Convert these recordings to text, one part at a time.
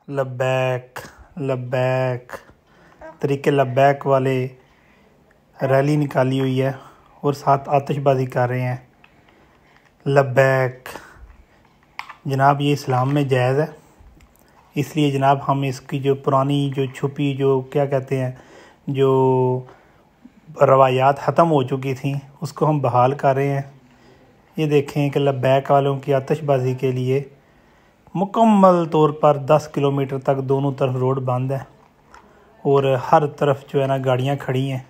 लब्बैक लब्बैक तरीके लब्बैक वाले रैली निकाली हुई है और साथ आतिशबाजी कर रहे हैं। लब्बैक जनाब, ये इस्लाम में जायज़ है, इसलिए जनाब हम इसकी जो पुरानी जो छुपी जो क्या कहते हैं जो रवायात ख़त्म हो चुकी थी उसको हम बहाल कर रहे हैं। ये देखें कि लब्बैक वालों की आतिशबाजी के लिए मुकम्मल तौर पर 10 किलोमीटर तक दोनों तरफ रोड बंद है और हर तरफ जो है ना गाड़ियाँ खड़ी हैं।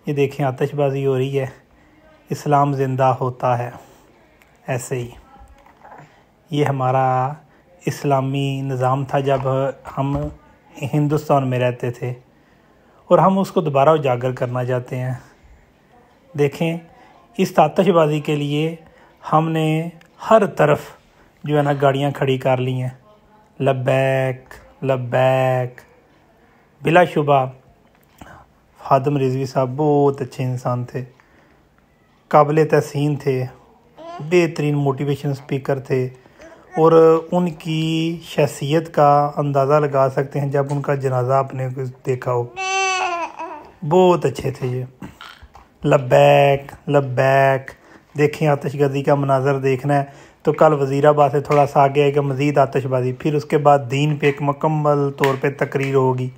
ये देखें आतिशबाजी हो रही है। इस्लाम ज़िंदा होता है। ऐसे ही ये हमारा इस्लामी निज़ाम था जब हम हिंदुस्तान में रहते थे और हम उसको दोबारा उजागर करना चाहते हैं। देखें, इस आतिशबाजी के लिए हमने हर तरफ जो है ना गाड़ियाँ खड़ी कर ली हैं। लब्बैक लब्बैक। बिलाशुबा खादिम रिजवी साहब बहुत अच्छे इंसान थे, काबिल तहसीन थे, बेहतरीन मोटिवेशन स्पीकर थे और उनकी शख्सियत का अंदाज़ा लगा सकते हैं जब उनका जनाजा आपने देखा हो। बहुत अच्छे थे ये। लब्बैक लब्बैक। देखें, आतिशबाजी का मनाजर देखना है तो कल वज़ीराबाद से थोड़ा सा आगे आएगा मज़ीद आतिशबाजी, फिर उसके बाद दीन पे एक मुकम्मल तौर पे तकरीर होगी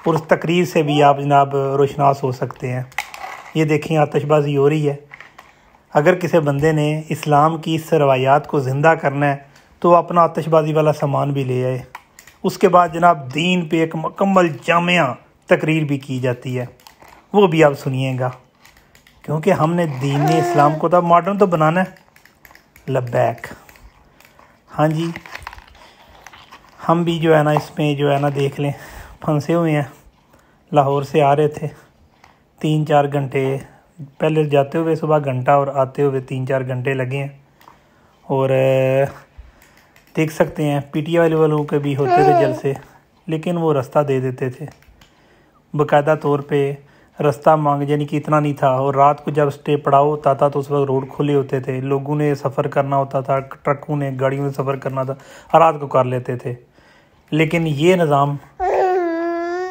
और उस तकरीर से भी आप जनाब रोशनास हो सकते हैं। ये देखें आतिशबाजी हो रही है। अगर किसी बंदे ने इस्लाम की इस रवायात को ज़िंदा करना है तो अपना आतिशबाजी वाला सामान भी ले आए। उसके बाद जनाब दीन पे एक मुकम्मल जामिया तकरीर भी की जाती है, वो भी आप सुनिएगा, क्योंकि हमने दीन इस्लाम को तो मॉडर्न तो बनाना है। लब्बैक। हाँ जी, हम भी जो है ना इसमें जो है ना देख लें फंसे हुए हैं। लाहौर से आ रहे थे, 3-4 घंटे पहले जाते हुए सुबह घंटा और आते हुए 3-4 घंटे लगे हैं। और देख सकते हैं पीटीआई वालों के भी होते थे जलसे, लेकिन वो रास्ता दे देते थे बाकायदा तौर पे। रास्ता मांग यानी कि इतना नहीं था। और रात को जब स्टे पड़ाव होता था तो उस वक्त रोड खुले होते थे, लोगों ने सफ़र करना होता था, ट्रकों ने गाड़ियों में सफ़र करना था, रात को कर लेते थे। लेकिन ये निज़ाम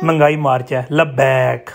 महंगाई मार्च है। लब्बैक।